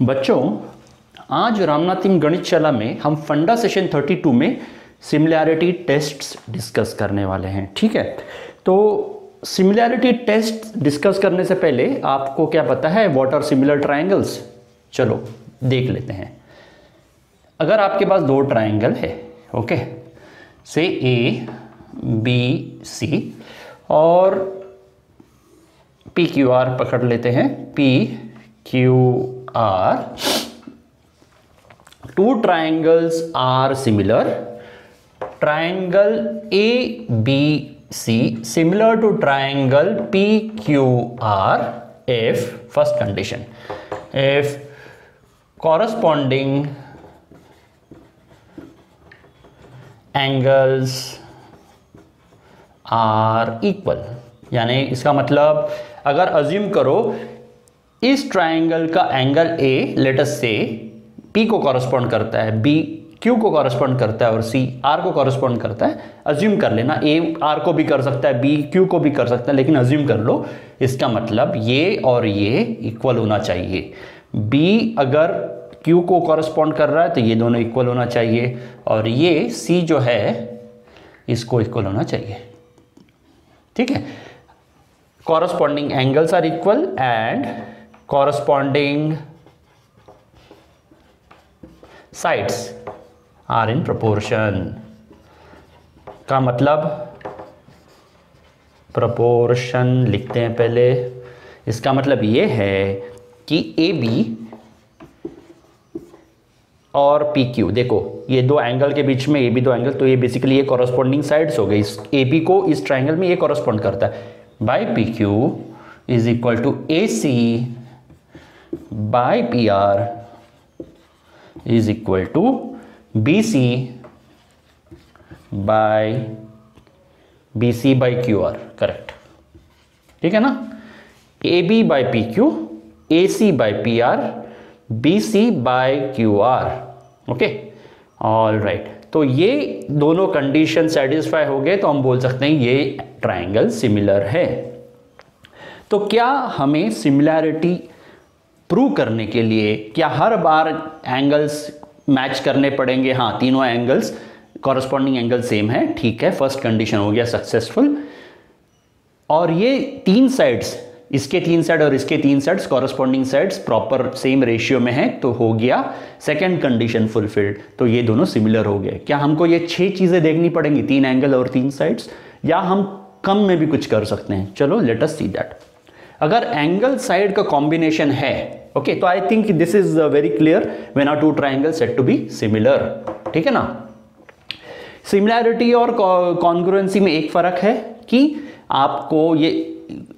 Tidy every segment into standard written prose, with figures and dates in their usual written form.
बच्चों, आज रामनाथिम गणितशाला में हम फंडा सेशन 32 में सिमिलैरिटी टेस्ट्स डिस्कस करने वाले हैं। ठीक है, तो सिमिलैरिटी टेस्ट डिस्कस करने से पहले आपको क्या पता है व्हाट आर सिमिलर ट्रायंगल्स? चलो देख लेते हैं। अगर आपके पास दो ट्रायंगल है, ओके, से ए बी सी और पी क्यू आर पकड़ लेते हैं, P Q are, two triangles are similar. Triangle ABC similar to triangle PQR if, first condition, if corresponding angles are equal। यानी इसका मतलब अगर अज्यूम करो इस ट्राइंगल का एंगल A लेट अस से P को कॉरस्पॉन्ड करता है, B Q को कॉरस्पॉन्ड करता है और C R को कॉरस्पॉन्ड करता है। अज्यूम कर लेना, A R को भी कर सकता है, B Q को भी कर सकता है, लेकिन अज्यूम कर लो। इसका मतलब ये और ये इक्वल होना चाहिए। B अगर Q को कॉरस्पॉन्ड कर रहा है तो ये दोनों इक्वल होना चाहिए, और ये C जो है इसको इक्वल होना चाहिए। ठीक है, corresponding angles are equal and corresponding sides are in proportion। का मतलब proportion लिखते हैं पहले। इसका मतलब ये है कि AB और PQ, देखो ये दो एंगल के बीच में AB दो एंगल, तो ये बेसिकली ये कॉरस्पॉन्डिंग साइड्स हो गई। इस AB को इस ट्राइंगल में ये कॉरस्पॉन्ड करता है। By PQ is equal to AC by PR is equal to BC by QR, correct. ठीक है ना, AB by PQ, AC by PR, BC by QR, okay, all right. तो ये दोनों कंडीशन सेटिस्फाई हो गए तो हम बोल सकते हैं ये ट्राइंगल सिमिलर है। तो क्या हमें सिमिलैरिटी प्रूव करने के लिए क्या हर बार एंगल्स मैच करने पड़ेंगे? हाँ, तीनों एंगल्स कॉरस्पॉन्डिंग एंगल सेम है। ठीक है, फर्स्ट कंडीशन हो गया सक्सेसफुल। और ये तीन साइड्स, इसके तीन साइड और इसके तीन sides corresponding sides proper same ratio में है, तो हो गया सेकंड कंडीशन फुलफिल्ड। तो ये दोनों सिमिलर हो गए। क्या हमको ये 6 चीजें देखनी पड़ेंगी, 3 एंगल और 3 साइड्स, या हम कम में भी कुछ कर सकते हैं? चलो लेट अस सी दैट। अगर एंगल साइड का कॉम्बिनेशन है, ओके, तो I think this is very clear when are two triangle said to be similar. ठीक है ना। सिमिलैरिटी और कॉन्ग्रुएंसी में एक फर्क है कि आपको ये,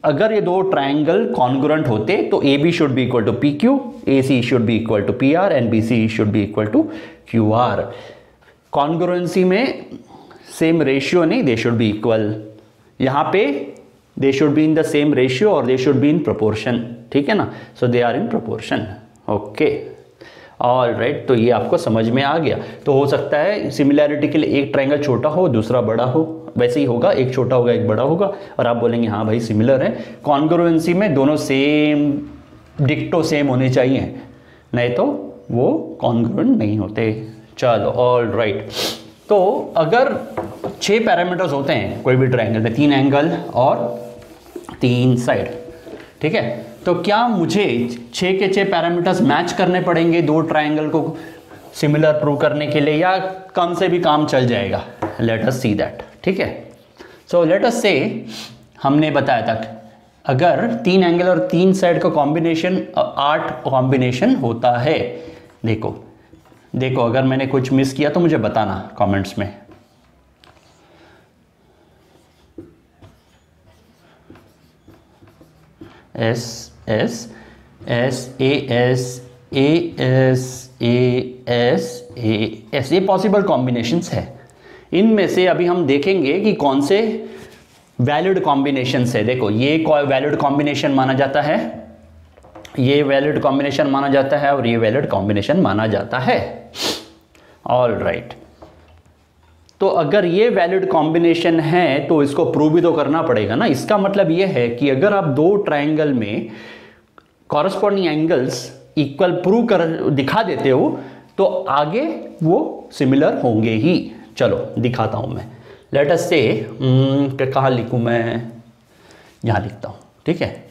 अगर ये दो ट्राइंगल कॉन्ग्रुएंट होते तो AB should be equal to PQ, AC should be equal to PR and BC should be equal to QR। Congruency में सेम रेशियो नहीं, दे शुड बी इक्वल। यहां पे they should be in the same ratio or they should be in proportion। ठीक है ना, so they are in proportion। Okay, all right. तो ये आपको समझ में आ गया। तो हो सकता है सिमिलैरिटी के लिए एक ट्राइंगल छोटा हो दूसरा बड़ा हो, वैसे ही होगा, एक छोटा होगा एक बड़ा होगा, और आप बोलेंगे हाँ भाई सिमिलर है। कॉन्ग्रुएंसी में दोनों सेम डिक्टो सेम होने चाहिए, नहीं तो वो कॉन्ग्रुएंट नहीं होते। चलो ऑल राइट। तो अगर 6 पैरामीटर्स होते हैं कोई भी ट्राइंगल में, 3 एंगल और 3 साइड, ठीक है, तो क्या मुझे 6 के 6 पैरामीटर्स मैच करने पड़ेंगे दो ट्राइंगल को सिमिलर प्रूव करने के लिए, या कम से भी काम चल जाएगा? Late us see that. ठीक है, सो लेट अस से हमने बताया था अगर 3 एंगल और 3 साइड का कॉम्बिनेशन 8 कॉम्बिनेशन होता है। देखो अगर मैंने कुछ मिस किया तो मुझे बताना कमेंट्स में। S S S A S A S A S A S, ये पॉसिबल कॉम्बिनेशंस है। इनमें से अभी हम देखेंगे कि कौन से वैलिड कॉम्बिनेशंस है। देखो ये वैलिड कॉम्बिनेशन माना जाता है, ये वैलिड कॉम्बिनेशन माना जाता है, और ये वैलिड कॉम्बिनेशन माना जाता है। All right. तो अगर ये वैलिड कॉम्बिनेशन है तो इसको प्रूव भी तो करना पड़ेगा ना। इसका मतलब ये है कि अगर आप दो ट्राइंगल में कॉरस्पॉन्डिंग एंगल्स इक्वल प्रूव कर दिखा देते हो तो आगे वो सिमिलर होंगे ही। चलो दिखाता हूं मैं। लेट अस से कहाँ लिखूं मैं, यहां लिखता हूं, ठीक है।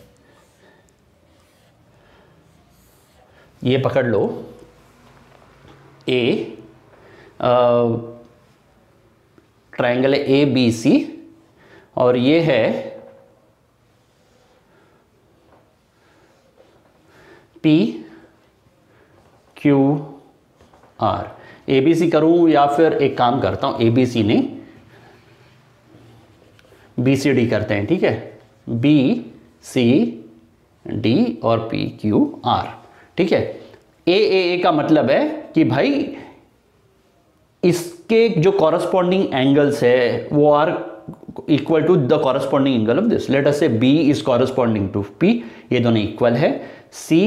ये पकड़ लो, ए ट्रायंगल है ए बी सी, और ये है P Q R. A B C करूं या फिर एक काम करता हूं, ए बी सी नहीं बी सी डी करते हैं, ठीक है। बी सी डी और पी क्यू आर, ठीक है। ए का मतलब है कि भाई इसके जो कॉरस्पॉन्डिंग एंगल्स है वो are equal to the corresponding angle of this. Let us say B is corresponding to P, ये दोनों इक्वल है। सी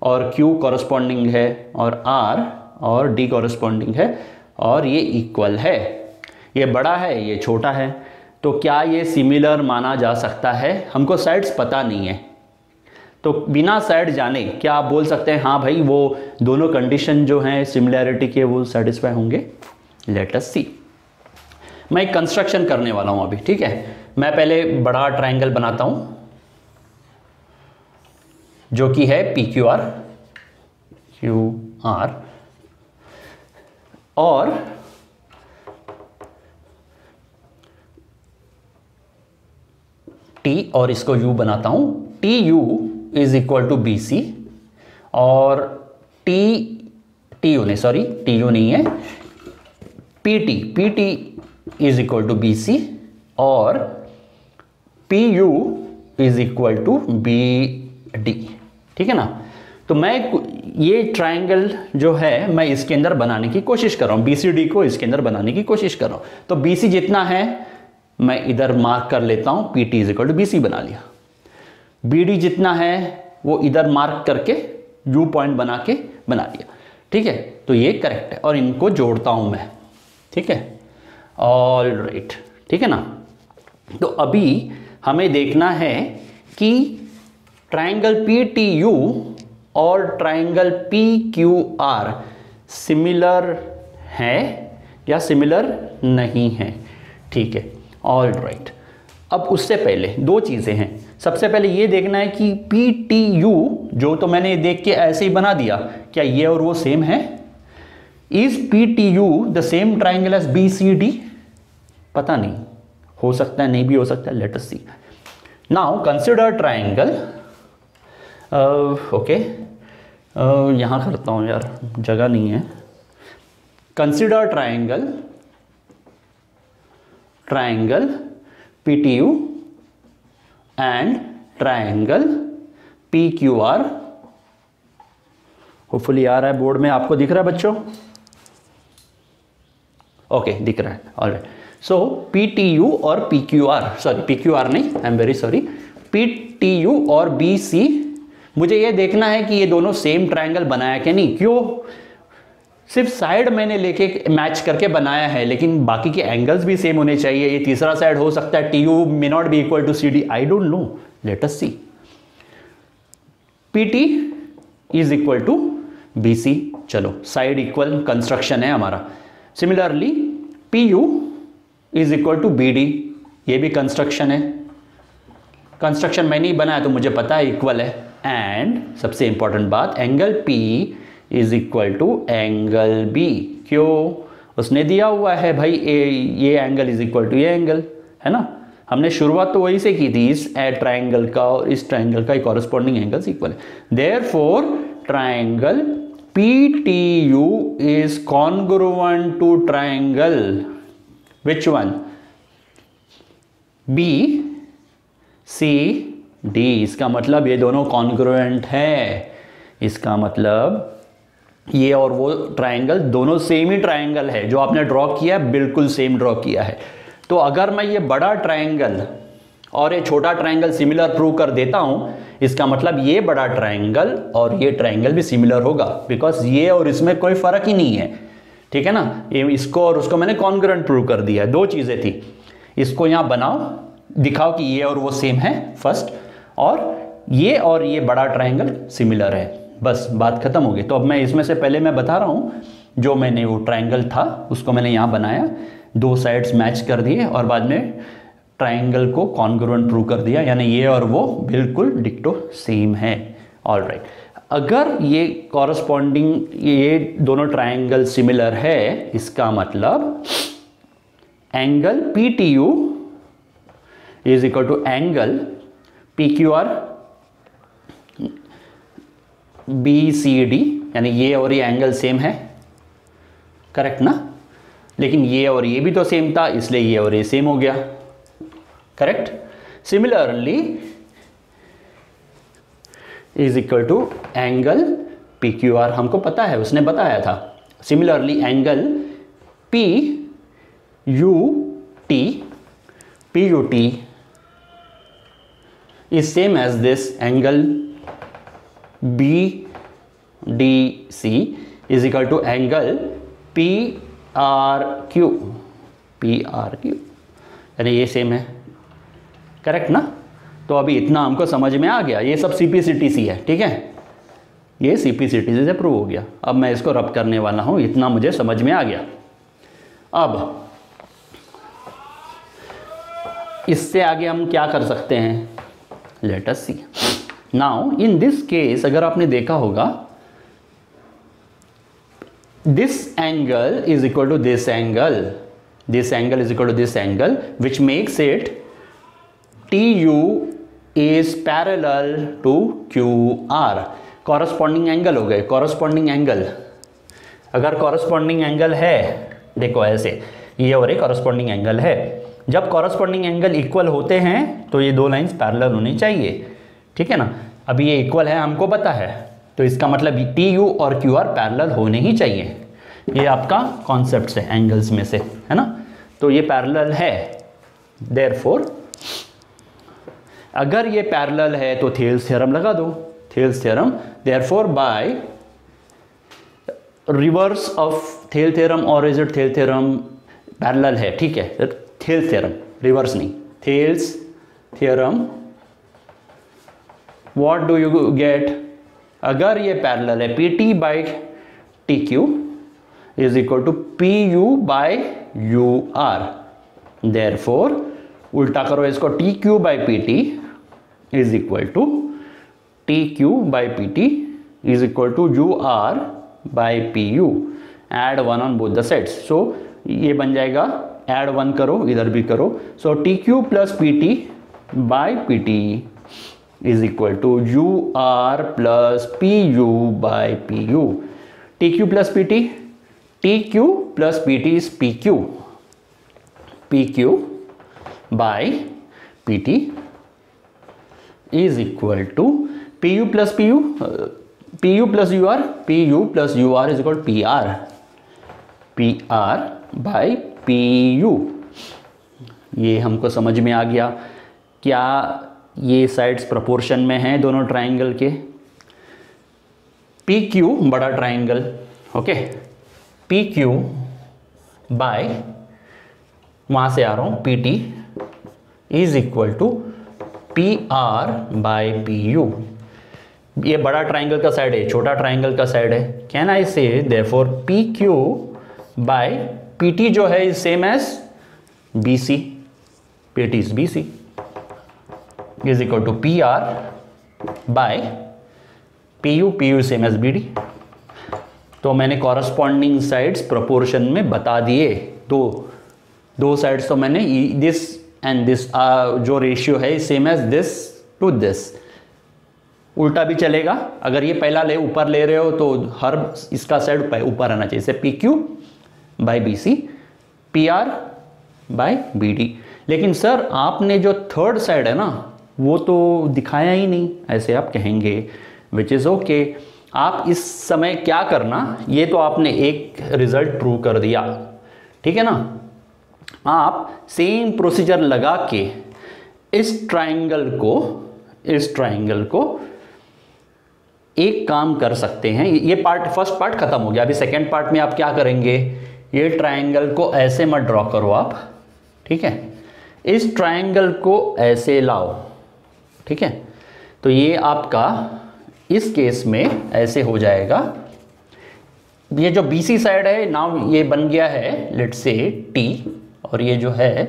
और क्यू कॉरस्पॉन्डिंग है, और आर और डी कॉरस्पॉन्डिंग है, और ये इक्वल है। ये बड़ा है, ये छोटा है, तो क्या ये सिमिलर माना जा सकता है? हमको साइड्स पता नहीं है, तो बिना साइड जाने क्या आप बोल सकते हैं हाँ भाई वो दोनों कंडीशन जो हैं सिमिलैरिटी के वो सेटिस्फाई होंगे? लेट अस सी। मैं एक कंस्ट्रक्शन करने वाला हूं अभी, ठीक है। मैं पहले बड़ा ट्रायंगल बनाता हूं जो कि है पी क्यू आर, और टी, और इसको यू बनाता हूं। T U is equal to B C, और टी यू नहीं है, P T is equal to B C, और P U is equal to B D, ठीक है ना। तो मैं ये ट्रायंगल जो है मैं इसके अंदर बनाने की कोशिश कर रहा हूं, बी सी डी को इसके अंदर बनाने की कोशिश कर रहा हूं। तो बी सी जितना है मैं इधर मार्क कर लेता हूं, P T is equal to B C बना लिया। बी डी जितना है वो इधर मार्क करके यू पॉइंट बना लिया, ठीक है। तो ये करेक्ट है, और इनको जोड़ता हूं मैं, ठीक है। ऑल राइट, ठीक है ना। तो अभी हमें देखना है कि ट्रायंगल पी टी यू और triangle P Q are similar है या सिमिलर नहीं है, ठीक है। All right. अब उससे पहले दो चीज़ें हैं। सबसे पहले ये देखना है कि पी टी यू जो तो मैंने देख के ऐसे ही बना दिया, क्या ये और वो सेम है? Is P T U the same triangle as B C D? पता नहीं, हो सकता है, नहीं भी हो सकता है। Let us see. Now consider triangle, okay, यहां करता हूं यार, जगह नहीं है। Consider triangle P T U and triangle P Q R. Hopefully आ रहा है बोर्ड में, आपको दिख रहा है बच्चों? ओके, दिख रहा है। Alright. So P T U और P Q R, sorry P Q R नहीं, I am very sorry, P T U और बी सी, मुझे ये देखना है कि ये दोनों सेम ट्रायंगल बनाया कि नहीं। क्यों? सिर्फ साइड मैंने लेके मैच करके बनाया है, लेकिन बाकी के एंगल्स भी सेम होने चाहिए। ये तीसरा साइड हो सकता है T U may not be equal to C D, I don't know. Let us see. P T is equal to B C, चलो साइड इक्वल कंस्ट्रक्शन है हमारा। Similarly P U is equal to B D, ये भी construction है। Construction मैंने ही बनाया तो मुझे पता है इक्वल है। एंड सबसे इंपॉर्टेंट बात, angle P is equal to angle B. क्यों? उसने दिया हुआ है भाई ये एंगल इज इक्वल टू ये एंगल, है ना। हमने शुरुआत तो वही से की थी, इस ट्रायंगल का और इस ट्रायंगल का कॉरस्पॉन्डिंग एंगल्स इक्वल है। Therefore triangle P T U is congruent to triangle which one? B C D. इसका मतलब ये दोनों कॉन्ग्रुएंट है। इसका मतलब ये और वो ट्रायंगल दोनों सेम ही ट्रायंगल है, जो आपने ड्रॉ किया है बिल्कुल सेम ड्रॉ किया है। तो अगर मैं ये बड़ा ट्रायंगल और ये छोटा ट्रायंगल सिमिलर प्रूव कर देता हूं, इसका मतलब ये बड़ा ट्रायंगल और ये ट्रायंगल भी सिमिलर होगा, बिकॉज ये और इसमें कोई फर्क ही नहीं है, ठीक है ना। ये इसको और उसको मैंने कॉन्ग्रुएंट प्रूव कर दिया है। दो चीजें थी, इसको यहां बनाओ, दिखाओ कि ये और वो सेम है फर्स्ट, और ये और ये बड़ा ट्रायंगल सिमिलर है, बस बात खत्म हो गई। तो अब मैं इसमें से पहले मैं बता रहा हूँ, जो मैंने वो ट्रायंगल था उसको मैंने यहाँ बनाया, दो साइड्स मैच कर दिए और बाद में ट्रायंगल को कॉन्ग्रुएंट प्रूव कर दिया, यानी ये और वो बिल्कुल डिक्टो सेम है। ऑलराइट, अगर ये कॉरस्पॉन्डिंग, ये दोनों ट्रायंगल सिमिलर है, इसका मतलब angle PTU is equal to angle PQR BCD, यानी ये और ये एंगल सेम है, करेक्ट ना। लेकिन ये और ये भी तो सेम था, इसलिए ये और ये सेम हो गया, correct. Similarly is equal to angle PQR, हमको पता है, उसने बताया था। Similarly angle PUT is same as this angle BDC is equal to angle PRQ, यानी ये सेम है, करेक्ट ना। तो अभी इतना हमको समझ में आ गया, ये सब CPCTC है, ठीक है, ये CPCTC से प्रूव हो गया। अब मैं इसको रब करने वाला हूँ, इतना मुझे समझ में आ गया। अब इससे आगे हम क्या कर सकते हैं, let us see. Now in this case अगर आपने देखा होगा, this angle is equal to this angle, this angle is equal to this angle, which makes it TU is parallel to QR। Corresponding angle हो गए, corresponding angle. अगर corresponding angle है, देखो ऐसे, ये और ये कॉरस्पॉन्डिंग एंगल है। जब कॉरस्पॉन्डिंग एंगल इक्वल होते हैं तो ये दो लाइंस पैरेलल होनी चाहिए, ठीक है ना। अभी ये इक्वल है, हमको पता है, तो इसका मतलब TU और QR पैरेलल होने ही चाहिए। ये आपका कॉन्सेप्ट है एंगल्स में से, है ना। तो ये पैरेलल है, देयरफॉर अगर ये पैरेलल है तो थेल्स थ्योरम लगा दो, Thales theorem. Therefore by reverse of Thales theorem, और is it Thales theorem, parallel है, ठीक है, थेल्स थ्योरम, रिवर्स नहीं, Thales theorem. What do you get, अगर ये पैरेलल है, PT by TQ is equal to PU by UR। Therefore उल्टा करो इसको, TQ by PT is equal to TQ by PT is equal to UR by PU। Add 1 on both the sides, सो ये बन जाएगा, add 1 करो, इधर भी करो, so TQ plus PT by PT is equal to UR plus PU by PU। TQ plus PT, TQ plus PT is PQ, PQ by PT is equal to PU plus PU, PU plus UR, PU plus UR is equal to PR, PR by PU। ये हमको समझ में आ गया। क्या ये sides proportion में हैं दोनों ट्रायंगल के? PQ बड़ा ट्रायंगल, ओके, PQ बाय, वहाँ से आ रहा हूँ, PT is equal to PR by PU। ये बड़ा ट्रायंगल का साइड है, छोटा ट्रायंगल का साइड है। Can I say therefore PQ by PT जो है is same as BC, PT is BC is equal to PR by PU, PU same as BD। तो मैंने कॉरस्पॉन्डिंग साइड्स प्रोपोर्शन में बता दिए, दो साइड्स तो मैंने दिस एंड दिस, जो रेशियो है same as this to this. उल्टा भी चलेगा, अगर ये पहला ऊपर ले रहे हो तो हर इसका साइड ऊपर आना चाहिए, जैसे PQ by BC, PR by BD। लेकिन सर आपने जो थर्ड साइड है ना वो तो दिखाया ही नहीं, ऐसे आप कहेंगे, विच इज़ ओके। आप इस समय क्या करना, ये तो आपने एक रिजल्ट प्रूव कर दिया, ठीक है ना। आप सेम प्रोसीजर लगा के इस ट्रायंगल को एक काम कर सकते हैं। ये पार्ट, फर्स्ट पार्ट खत्म हो गया, अभी सेकेंड पार्ट में आप क्या करेंगे, ये ट्रायंगल को ऐसे मत ड्रॉ करो आप, ठीक है, इस ट्रायंगल को ऐसे लाओ, ठीक है। तो ये आपका इस केस में ऐसे हो जाएगा, ये जो BC साइड है नाउ ये बन गया है लेट्स से T, और ये जो है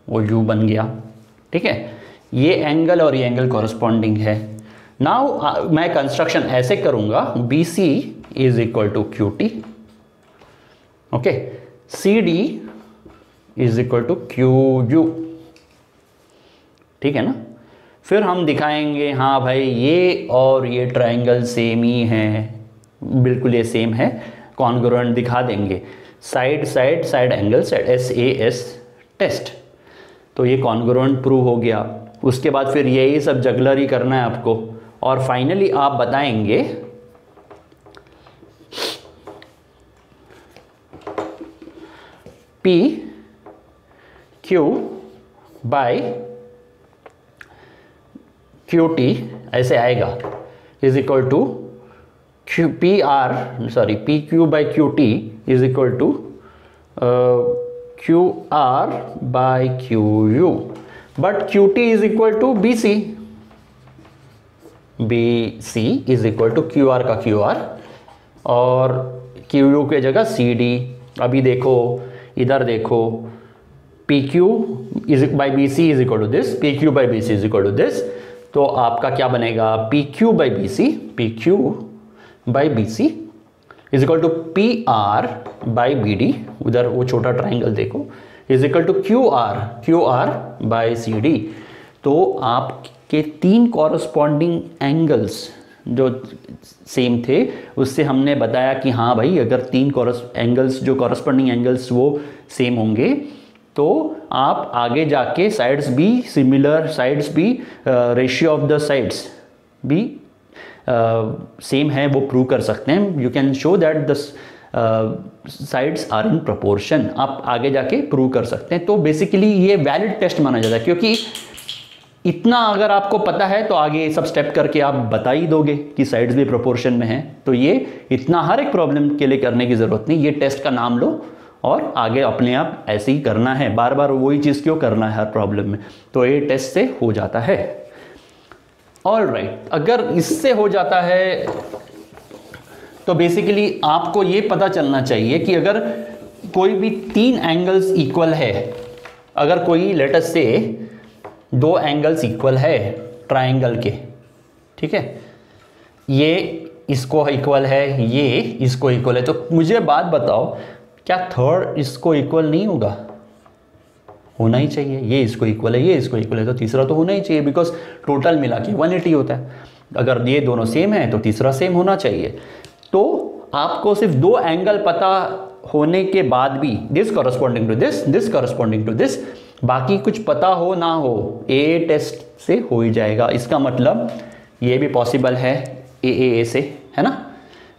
वो U बन गया, ठीक है। ये एंगल और ये एंगल कॉरस्पॉन्डिंग है। नाउ मैं कंस्ट्रक्शन ऐसे करूंगा, BC is equal to QT, okay, CD is equal to QU, ठीक है ना। फिर हम दिखाएंगे हाँ भाई ये और ये ट्रायंगल सेम ही है, बिल्कुल ये सेम है, कॉन्ग्रुएंट दिखा देंगे, side side side angle side, SAS test, तो ये कॉन्ग्रुएंट प्रूव हो गया। उसके बाद फिर यही सब जगलर ही करना है आपको, और फाइनली आप बताएंगे PQ बाय QT ऐसे आएगा, is equal to PQ by QT is equal to QR by QU, but QT is equal to BC is equal to QR का QR और QU के जगह CD। अभी देखो इधर देखो, PQ by BC is equal to this, PQ by BC is equal to this, तो आपका क्या बनेगा, PQ by BC is equal to PR by BD, उधर वो छोटा ट्राइंगल देखो, is equal to QR by CD। तो आपके 3 कॉरस्पॉन्डिंग एंगल्स जो सेम थे उससे हमने बताया कि हाँ भाई अगर 3 एंगल्स जो कॉरस्पॉन्डिंग एंगल्स वो सेम होंगे तो आप आगे जाके साइड्स भी सिमिलर, साइड्स भी रेशियो ऑफ द साइड्स भी सेम है वो प्रूव कर सकते हैं। You can show that the sides are in proportion, आप आगे जाके प्रूव कर सकते हैं। तो बेसिकली ये वैलिड टेस्ट माना जाता है, क्योंकि इतना अगर आपको पता है तो आगे सब स्टेप करके आप बता ही दोगे कि साइड्स भी प्रोपोर्शन में हैं। तो ये इतना हर एक प्रॉब्लम के लिए करने की ज़रूरत नहीं, ये टेस्ट का नाम लो और आगे अपने आप ऐसे ही करना है, बार बार वही चीज़ क्यों करना है हर प्रॉब्लम में। तो ये टेस्ट से हो जाता है। ऑल राइट, अगर इससे हो जाता है तो बेसिकली आपको ये पता चलना चाहिए कि अगर कोई भी 3 एंगल्स इक्वल है, अगर कोई लेट अस से 2 एंगल्स इक्वल है ट्रायंगल के, ठीक है, ये इसको इक्वल है, ये इसको इक्वल है, तो मुझे बात बताओ क्या थर्ड इसको इक्वल नहीं होगा? होना ही चाहिए। ये इसको इक्वल है, ये इसको इक्वल है, तो तीसरा तो होना ही चाहिए, बिकॉज टोटल मिला के 180 होता है। अगर ये दोनों सेम है तो तीसरा सेम होना चाहिए। तो आपको सिर्फ 2 एंगल पता होने के बाद भी this corresponding to this, this corresponding to this, बाकी कुछ पता हो ना हो, ए टेस्ट से हो ही जाएगा। इसका मतलब ये भी पॉसिबल है ए से, है ना।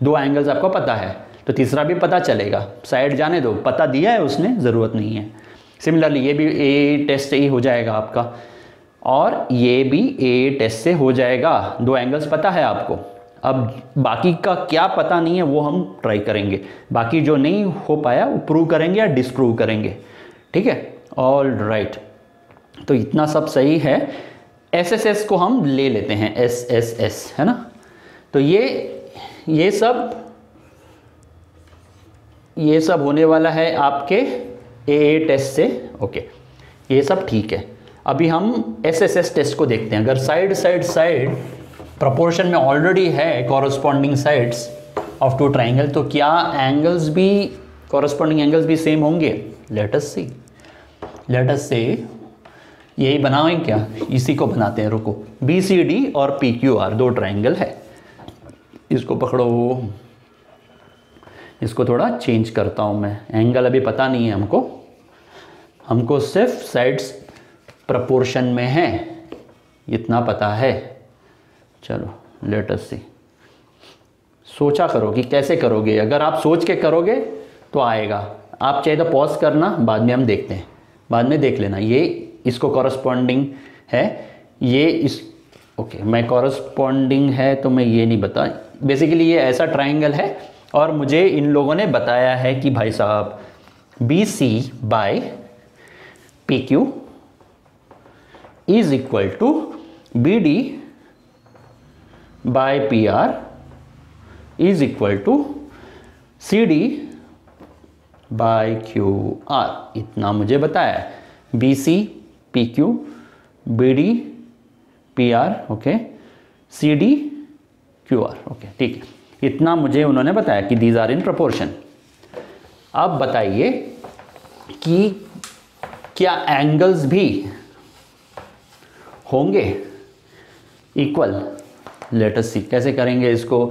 2 एंगल्स आपको पता है तो तीसरा भी पता चलेगा। साइड जाने दो, पता दिया है उसने, ज़रूरत नहीं है। सिमिलरली ये भी ए टेस्ट से ही हो जाएगा आपका, और ये भी ए टेस्ट से हो जाएगा। 2 एंगल्स पता है आपको। अब बाकी का क्या पता नहीं है वो हम ट्राई करेंगे, बाकी जो नहीं हो पाया वो प्रूव करेंगे या डिसप्रूव करेंगे, ठीक है। ऑल राइट, तो इतना सब सही है। SSS को हम ले लेते हैं, SSS, है ना। तो ये सब होने वाला है आपके ए टेस्ट से, ओके, ये सब ठीक है। अभी हम SSS टेस्ट को देखते हैं। अगर साइड प्रोपोर्शन में ऑलरेडी है कॉरस्पॉन्डिंग साइड्स ऑफ 2 ट्राइंगल, तो क्या एंगल्स भी, कॉरस्पॉन्डिंग एंगल्स भी सेम होंगे? लेट अस से यही बनाएं क्या, इसी को बनाते हैं। रुको, BCD और PQR 2 ट्राइंगल है, इसको पकड़ो, इसको थोड़ा चेंज करता हूँ मैं। एंगल अभी पता नहीं है हमको सिर्फ साइड्स प्रोपोर्शन में है, इतना पता है। चलो लेट अस सी, सोचा करो कि कैसे करोगे। अगर आप सोच के करोगे तो आएगा, आप चाहे तो पॉज करना, बाद में हम देखते हैं, बाद में देख लेना। ये इसको कॉरस्पॉन्डिंग है, ये इस, ओके, मैं कॉरस्पॉन्डिंग है तो मैं ये नहीं बता। बेसिकली ये ऐसा ट्राइंगल है और मुझे इन लोगों ने बताया है कि भाई साहब BC by PQ is equal to BD by P R is equal to C D by Q R. इतना मुझे बताया है। B C P Q, B D P R, okay, C D Q R, okay, ठीक है। इतना मुझे उन्होंने बताया कि दीज आर इन प्रोपोर्शन। अब बताइए कि क्या एंगल्स भी होंगे इक्वल? लेट अस सी कैसे करेंगे इसको।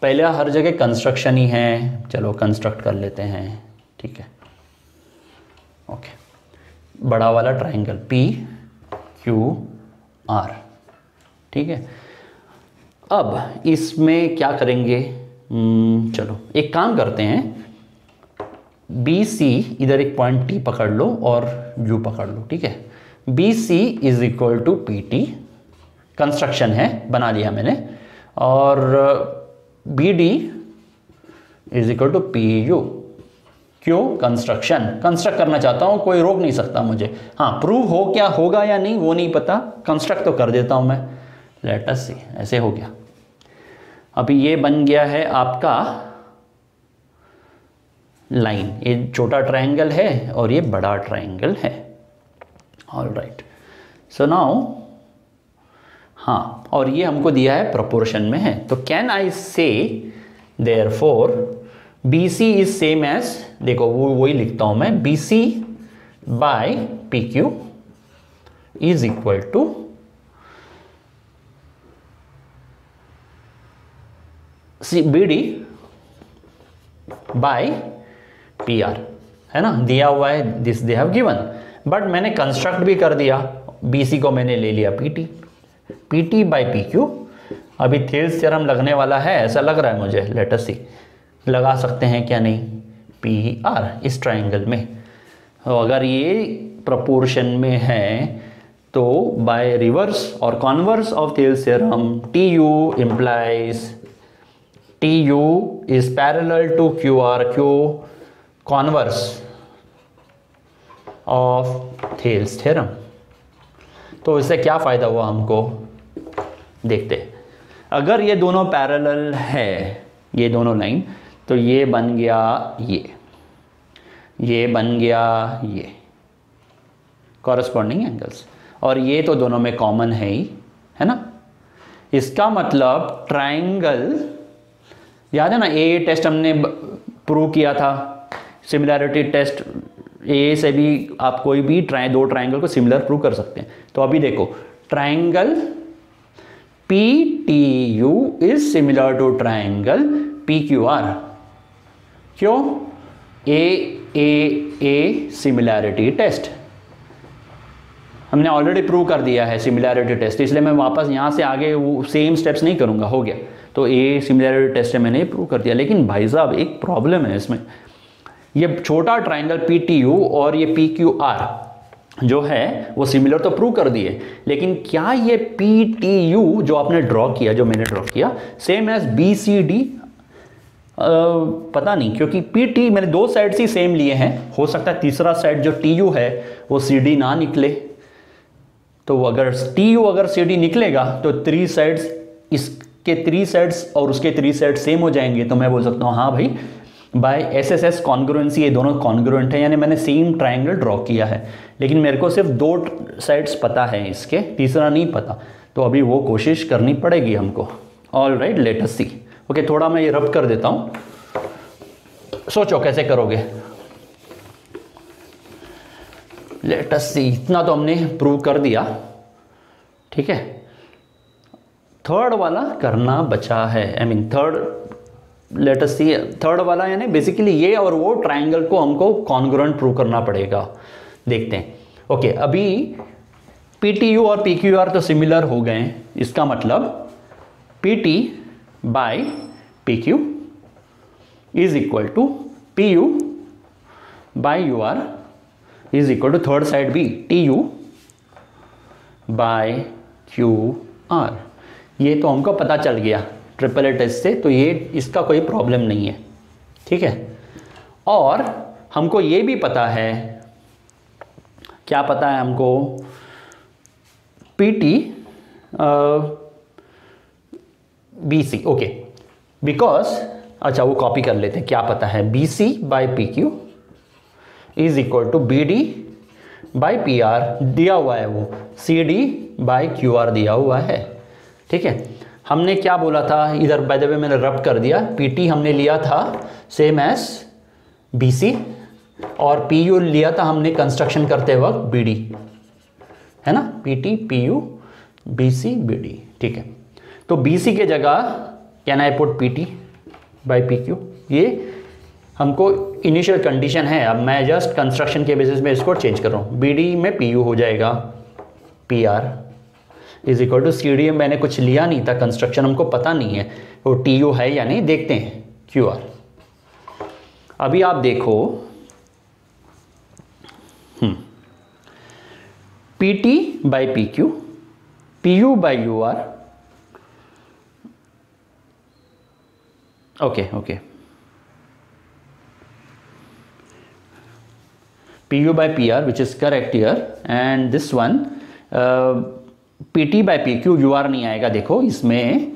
पहले हर जगह कंस्ट्रक्शन ही है, चलो कंस्ट्रक्ट कर लेते हैं, ठीक है, ओके। बड़ा वाला ट्राइंगल पी क्यू आर, ठीक है। अब इसमें क्या करेंगे, चलो एक काम करते हैं, बी सी इधर एक पॉइंट टी पकड़ लो और यू पकड़ लो, ठीक है। B C is equal to P T, construction है, बना लिया मैंने, और B D is equal to P U. क्यों? कंस्ट्रक्शन कंस्ट्रक्ट करना चाहता हूं, कोई रोक नहीं सकता मुझे। हाँ, प्रूव हो क्या होगा या नहीं वो नहीं पता, कंस्ट्रक्ट तो कर देता हूं मैं। लेट अस सी, ऐसे हो गया। अभी ये बन गया है आपका लाइन, ये छोटा ट्रायंगल है और ये बड़ा ट्रायंगल है। ऑल राइट, सो नाउ, हाँ, और ये हमको दिया है प्रोपोर्शन में है, तो can I say therefore B C is same as, देखो वो वही लिखता हूं मैं, B C by P Q is equal to B D by P R, है ना, दिया हुआ है, this they have given, but मैंने कंस्ट्रक्ट भी कर दिया। बी सी को मैंने ले लिया P T, P T by P Q. अभी थेल्स थ्योरम लगने वाला है, ऐसा लग रहा है मुझे। लेट अस सी, लगा सकते हैं क्या नहीं, पी आर इस ट्राइंगल में। तो अगर ये प्रोपोर्शन में है तो बाय रिवर्स और converse of Thales theorem T U implies T U is parallel to Q R, Q converse of Thales theorem. तो इससे क्या फ़ायदा हुआ हमको, देखते हैं। अगर ये दोनों पैरेलल है, ये दोनों लाइन, तो ये बन गया ये बन गया ये कॉरस्पॉन्डिंग एंगल्स, और ये तो दोनों में कॉमन है ही, है ना। इसका मतलब ट्राइंगल, याद है ना, ए टेस्ट हमने प्रूव किया था, सिमिलैरिटी टेस्ट, ए से भी आप कोई भी दो ट्राइंगल को सिमिलर प्रूव कर सकते हैं। तो अभी देखो, triangle P T U is similar to triangle P Q R. क्यों? ए सिमिलैरिटी टेस्ट हमने ऑलरेडी प्रूव कर दिया है, सिमिलैरिटी टेस्ट, इसलिए मैं वापस यहाँ से आगे वो सेम स्टेप्स नहीं करूँगा, हो गया। तो ए सिमिलैरिटी टेस्ट है, मैंने प्रूव कर दिया। लेकिन भाई साहब एक प्रॉब्लम है इसमें, ये छोटा ट्राइंगल पी टी यू और ये पी क्यू आर जो है वो सिमिलर तो प्रूव कर दिए, लेकिन क्या ये पी टी यू जो आपने ड्रॉ किया, जो मैंने ड्रॉ किया, same as B C D? पता नहीं, क्योंकि पी टी मैंने दो साइड्स ही सेम लिए हैं, हो सकता है तीसरा साइड जो टी यू है वो सी डी ना निकले। तो अगर टी यू अगर सी डी निकलेगा तो थ्री साइड्स, इसके थ्री साइड्स और उसके थ्री साइड्स सेम हो जाएंगे, तो मैं बोल सकता हूँ हाँ भाई, bye S S S congruency ये दोनों कॉन्ग्रुएंट है, यानी मैंने सेम ट्राइंगल ड्रॉ किया है। लेकिन मेरे को सिर्फ दो साइड्स पता है इसके, तीसरा नहीं पता, तो अभी वो कोशिश करनी पड़ेगी हमको। ऑल राइट, लेट अस सी। ओके, थोड़ा मैं ये रब कर देता हूँ, सोचो कैसे करोगे। लेट अस सी, इतना तो हमने प्रूव कर दिया, ठीक है। थर्ड वाला करना बचा है, I mean third, let us see, third वाला यानी बेसिकली ये और वो ट्राइंगल को हमको कॉन्ग्रुएंट प्रूव करना पड़ेगा। देखते हैं। ओके, अभी पी टी यू और पी क्यू आर तो सिमिलर हो गए हैं, इसका मतलब P T by P Q is equal to P U by U R is equal to third side भी T U by Q R. ये तो हमको पता चल गया ट्रिपल ए टेस्ट से, तो ये इसका कोई प्रॉब्लम नहीं है, ठीक है। और हमको ये भी पता है, क्या पता है हमको, P T B C, okay, because अच्छा वो कॉपी कर लेते हैं, क्या पता है, B C by P Q is equal to B D by P R, दिया हुआ है वो C D by Q R दिया हुआ है, ठीक है। हमने क्या बोला था इधर, बाय द वे मैंने रब कर दिया, पी टी हमने लिया था सेम एज बी सी और पी यू लिया था हमने कंस्ट्रक्शन करते वक्त बी डी, है ना, P T P U B C B D, ठीक है। तो बी सी के जगह can I put P T by P Q, ये हमको इनिशियल कंडीशन है, अब मैं जस्ट कंस्ट्रक्शन के बेसिस में इसको चेंज कर रहा हूँ, बी डी में पी यू हो जाएगा, P R is equal to C D, मैंने कुछ लिया नहीं था, कंस्ट्रक्शन हमको पता नहीं है वो टी यू है या नहीं, देखते हैं क्यू आर। अभी आप देखो P T by P Q, P U by U R, okay P U by P R which is correct here, and this one P T by P Q, U R नहीं आएगा, देखो इसमें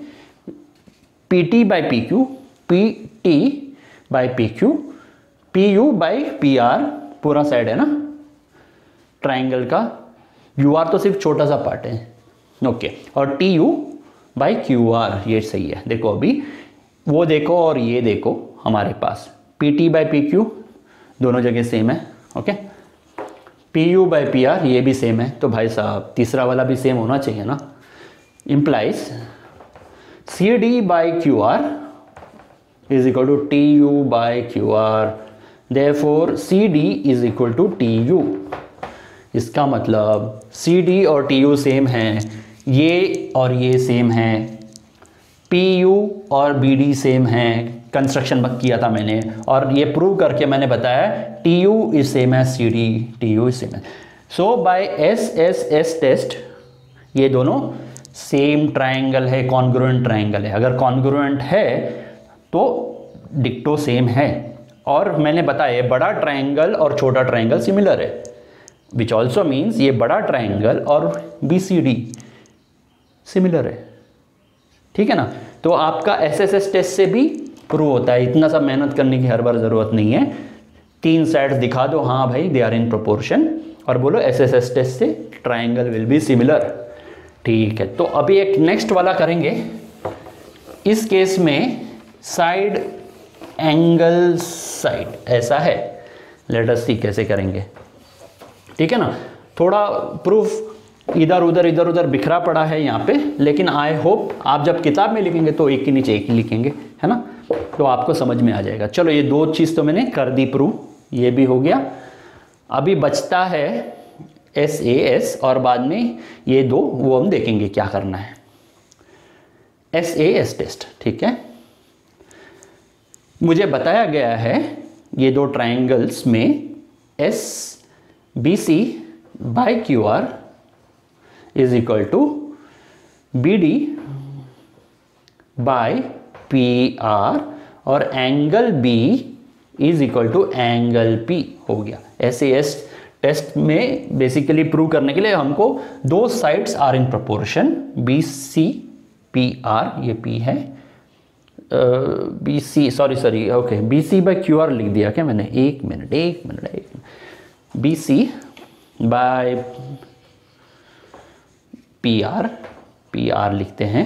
P T by P Q, P T by P Q, P U by P R पूरा side है ना triangle का, you are तो सिर्फ छोटा सा पार्ट है, ओके, और T U by Q R, ये सही है। देखो अभी वो देखो और ये देखो, हमारे पास P T by P Q दोनों जगह सेम है, okay, P U by P R ये भी सेम है, तो भाई साहब तीसरा वाला भी सेम होना चाहिए ना, implies C D by Q R is equal to T U by Q R, therefore C D is equal to T U. इसका मतलब सी डी और टी यू सेम हैं, ये और ये सेम हैं, पी यू और बी डी सेम हैं, कंस्ट्रक्शन किया था मैंने और ये प्रूव करके मैंने बताया T U is same as C D, T U is same as, so bye S S S test ये दोनों सेम ट्राइंगल है, कॉन्ग्रुएंट ट्राइंगल है, अगर कॉन्ग्रुएंट है तो डिक्टो सेम है, और मैंने बताया बड़ा ट्राइंगल और छोटा ट्राइंगल सिमिलर है, विच ऑल्सो मीन्स ये बड़ा ट्राइंगल और बी सी डी सिमिलर है, ठीक है ना। तो आपका एसएसएस टेस्ट से भी प्रूव होता है, इतना सब मेहनत करने की हर बार ज़रूरत नहीं है, 3 साइड्स दिखा दो, हाँ भाई दे आर इन प्रोपोर्शन, और बोलो एसएसएस टेस्ट से ट्राइंगल विल बी सिमिलर, ठीक है। तो अभी एक नेक्स्ट वाला करेंगे, इस केस में साइड एंगल साइड ऐसा है, लेट अस सी कैसे करेंगे, ठीक है ना। थोड़ा प्रूफ इधर उधर बिखरा पड़ा है यहाँ पे, लेकिन आई होप आप जब किताब में लिखेंगे तो एक के नीचे एक ही लिखेंगे, है ना, तो आपको समझ में आ जाएगा। चलो ये 2 चीज़ तो मैंने कर दी प्रूव, ये भी हो गया। अभी बचता है एस ए एस, और बाद में ये 2 वो हम देखेंगे क्या करना है, एस ए एस टेस्ट, ठीक है। मुझे बताया गया है ये 2 ट्राइंगल्स में S B C by Q R is equal to B D by P R, और angle B is equal to angle P हो गया। एस टेस्ट में बेसिकली प्रूव करने के लिए हमको 2 sides are in proportion, B C P R, ये P है, B C sorry okay, B C by Q R लिख दिया क्या मैंने, एक minute, B C by P R लिखते हैं,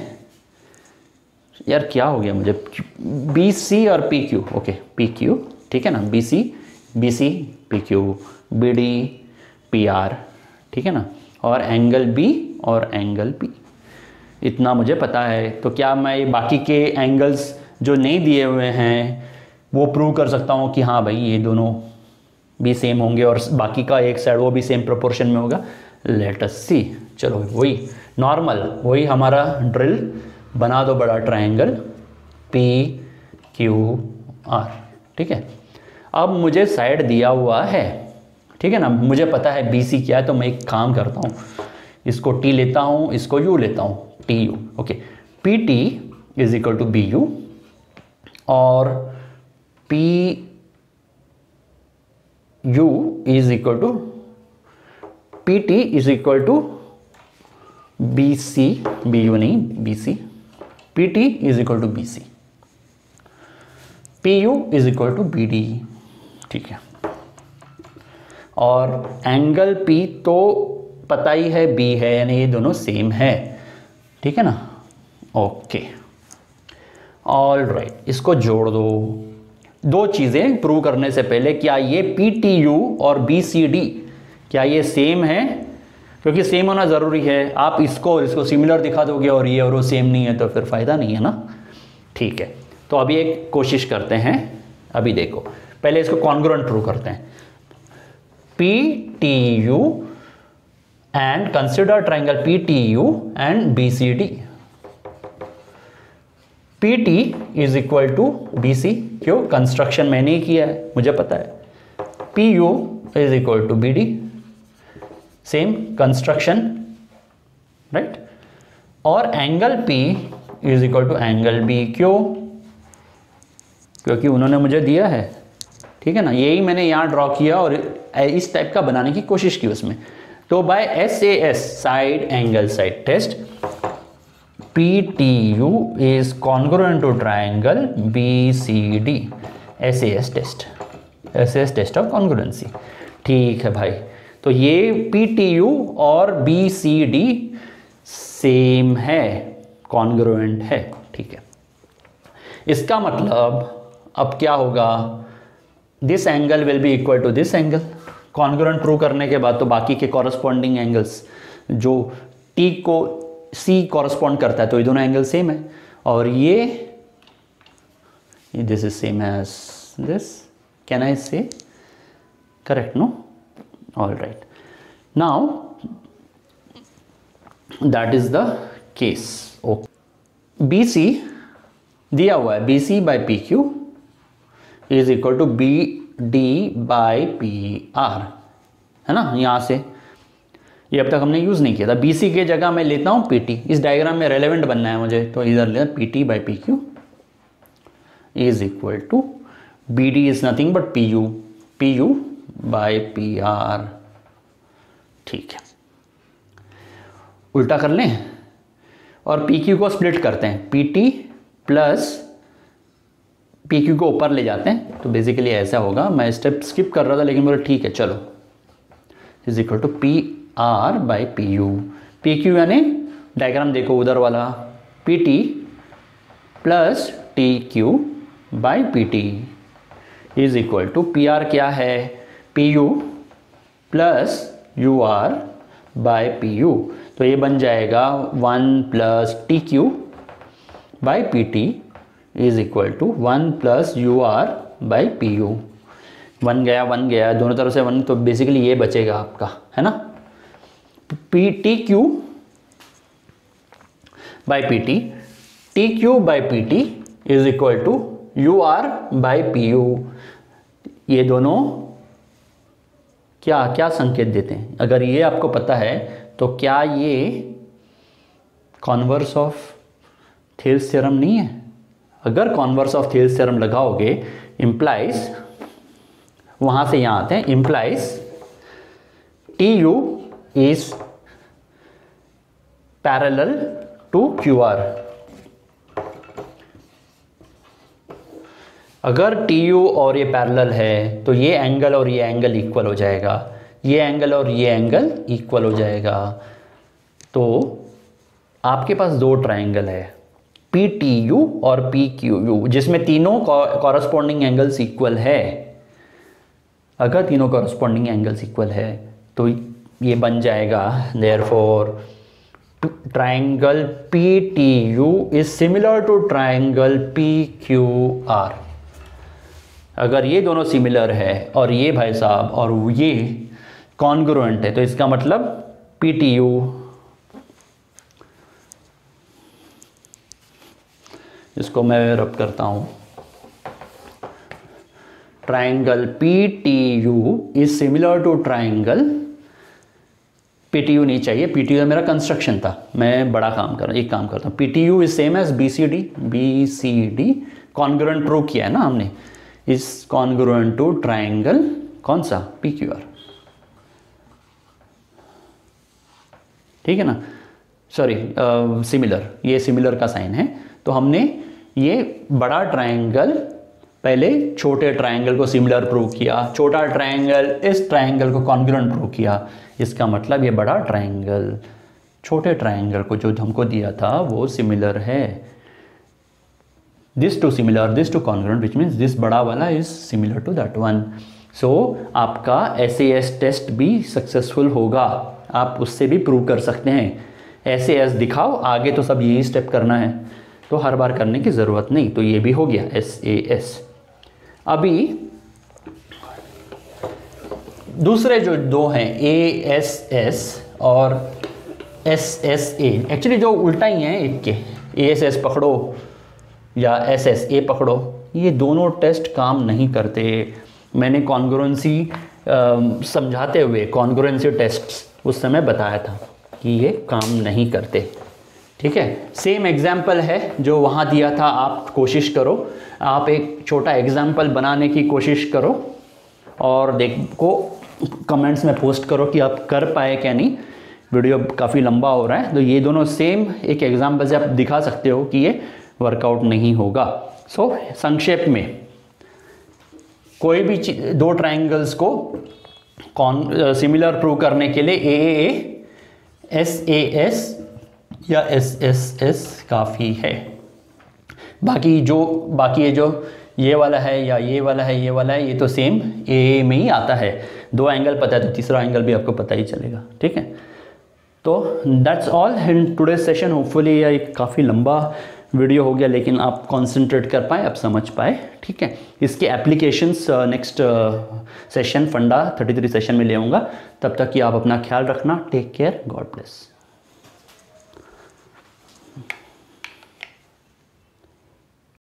यार क्या हो गया मुझे, बी सी और P Q, okay P Q, ठीक है ना, B C P Q, B D P R, ठीक है ना, और एंगल बी और एंगल पी, इतना मुझे पता है। तो क्या मैं बाकी के एंगल्स जो नहीं दिए हुए हैं वो प्रूव कर सकता हूँ कि हाँ भाई ये दोनों भी सेम होंगे और बाकी का एक साइड वो भी सेम प्रोपोर्शन में होगा, लेट अस सी। चलो वही नॉर्मल, वही हमारा ड्रिल, बना दो बड़ा ट्रायंगल पी क्यू आर, ठीक है। अब मुझे साइड दिया हुआ है, ठीक है ना, मुझे पता है बी सी क्या है, तो मैं एक काम करता हूँ, इसको टी लेता हूँ, इसको यू लेता हूँ, T U, okay, P T is equal to B U और P U is equal to P T is equal to B C, B U नहीं B C, P T is equal to B C, P U is equal to B D, ठीक है। और angle P तो पता ही है B है, यानी ये दोनों सेम है, ठीक है ना। ओके, ऑल राइट, इसको जोड़ दो। दो चीज़ें प्रूव करने से पहले, क्या ये पी टी यू और बी सी डी क्या ये सेम है, क्योंकि सेम होना ज़रूरी है। आप इसको और इसको सिमिलर दिखा दोगे और ये और वो सेम नहीं है तो फिर फ़ायदा नहीं है ना, ठीक है। तो अभी एक कोशिश करते हैं, अभी देखो पहले इसको कॉन्ग्रुएंट प्रूव करते हैं। P T U and consider triangle P T U and B C D. P T is equal to B C, क्यों, कंस्ट्रक्शन मैंने ही किया है, मुझे पता है। P U is equal to B D, same construction, right. और angle P is equal to angle B, क्यों, क्योंकि उन्होंने मुझे दिया है, ठीक है ना। यही मैंने यहाँ ड्रॉ किया और इस टाइप का बनाने की कोशिश की उसमें। तो by SAS side angle side test, PTU is congruent to triangle BCD, SAS test of congruency, ठीक है भाई। तो ये PTU और BCD सेम है, कॉन्ग्रुएंट है, ठीक है। इसका मतलब अब क्या होगा, this angle will be equal to this angle. Congruent prove करने के बाद तो बाकी के कॉरस्पॉन्डिंग एंगल्स जो T को C कॉरस्पॉन्ड करता है तो ये दोनों एंगल सेम है, और ये this is same as this, can I say correct, no, all right. Now that is the case. Okay, BC दिया हुआ है, BC by P Q is equal to B D by P R, है ना। यहां से ये अब तक हमने यूज नहीं किया था। BC के जगह मैं लेता हूं PT, इस डायग्राम में रेलेवेंट बनना है मुझे, तो इधर लेता PT by P Q is equal to B D is nothing but P U by P R, ठीक है। उल्टा कर लें और PQ को स्प्लिट करते हैं, PT प्लस PQ को ऊपर ले जाते हैं, तो बेसिकली ऐसा होगा। मैं स्टेप स्किप कर रहा था लेकिन बोले ठीक है चलो, is equal to P R by P U. P Q यानी डायग्राम देखो उधर वाला, P T plus T Q by P T is equal to P R क्या है, P U plus U R by P U. तो ये बन जाएगा 1 plus T Q by P T is equal to 1 plus U R by P U. 1 गया, दोनों तरफ से 1, तो बेसिकली ये बचेगा आपका, है ना। P T Q by P Q by P T is equal to U R by P U. ये दोनों क्या क्या संकेत देते हैं, अगर ये आपको पता है तो क्या ये कॉन्वर्स ऑफ थेल्स थ्योरम नहीं है। अगर कॉन्वर्स ऑफ थेल्स थ्योरम लगाओगे, इम्प्लाइज, वहां से यहां आते हैं, implies T U is parallel to Q R. अगर टी यू और ये पैरेलल है तो ये एंगल और ये एंगल इक्वल हो जाएगा, ये एंगल और ये एंगल इक्वल हो जाएगा। तो आपके पास दो ट्राइंगल है, पी टी यू और पी क्यू यू, जिसमें तीनों कॉरस्पॉन्डिंग एंगल्स इक्वल है। अगर तीनों कॉरस्पॉन्डिंग एंगल्स इक्वल है तो ये बन जाएगा, therefore triangle P T U is similar to triangle P Q R. अगर ये दोनों सिमिलर है और ये भाई साहब और ये कॉन्ग्रुएंट है, तो इसका मतलब पी टी यू, इसको मैं रब करता हूं, triangle P T U is similar to triangle, P T U नहीं चाहिए, पी टी यू मेरा कंस्ट्रक्शन था, मैं बड़ा काम कर रहा हूँ, एक काम करता हूँ, P T U is same as B C D, congruent prove किया है ना हमने, इज कॉन्ग्रुएंट टू ट्राइंगल कौन सा, पी क्यू आर, ठीक है ना, सॉरी सिमिलर, ये सिमिलर का साइन है, तो हमने ये बड़ा ट्रायंगल पहले छोटे ट्रायंगल को सिमिलर प्रूव किया, छोटा ट्रायंगल इस ट्रायंगल को कॉन्ग्रुएंट प्रूव किया। इसका मतलब ये बड़ा ट्रायंगल छोटे ट्रायंगल को जो हमको दिया था वो सिमिलर है। This to similar, this to congruent, which means this बड़ा वाला is similar to that one. So आपका SAS टेस्ट भी सक्सेसफुल होगा, आप उससे भी प्रूव कर सकते हैं। SAS दिखाओ, आगे तो सब यही स्टेप करना है, तो हर बार करने की ज़रूरत नहीं। तो ये भी हो गया SAS। अभी दूसरे जो दो हैं ASS और SSA, एक्चुअली जो उल्टा ही हैं एक के, ASS पकड़ो या SSA पकड़ो, ये दोनों टेस्ट काम नहीं करते। मैंने कॉन्ग्रुएंसी समझाते हुए कॉन्ग्रुएंसी टेस्ट उस समय बताया था कि ये काम नहीं करते। ठीक है, सेम एग्जाम्पल है जो वहाँ दिया था, आप कोशिश करो, आप एक छोटा एग्जाम्पल बनाने की कोशिश करो और देखो कमेंट्स में पोस्ट करो कि आप कर पाए क्या नहीं। वीडियो काफ़ी लंबा हो रहा है, तो ये दोनों सेम एक एग्जाम्पल से आप दिखा सकते हो कि ये वर्कआउट नहीं होगा। सो संक्षेप में कोई भी दो ट्रायंगल्स को सिमिलर प्रूव करने के लिए AAA, SAS या SSS काफ़ी है। बाकी ये जो ये वाला है या ये वाला है, ये वाला है, ये तो सेम AA में ही आता है। दो एंगल पता है तो तीसरा एंगल भी आपको पता ही चलेगा। ठीक है, तो that's all in today session. Hopefully ये काफ़ी लंबा वीडियो हो गया, लेकिन आप कंसंट्रेट कर पाए, आप समझ पाए। ठीक है, इसके एप्लीकेशंस नेक्स्ट सेशन फंडा 33 सेशन में ले आऊँगा। तब तक कि आप अपना ख्याल रखना। Take care, God bless.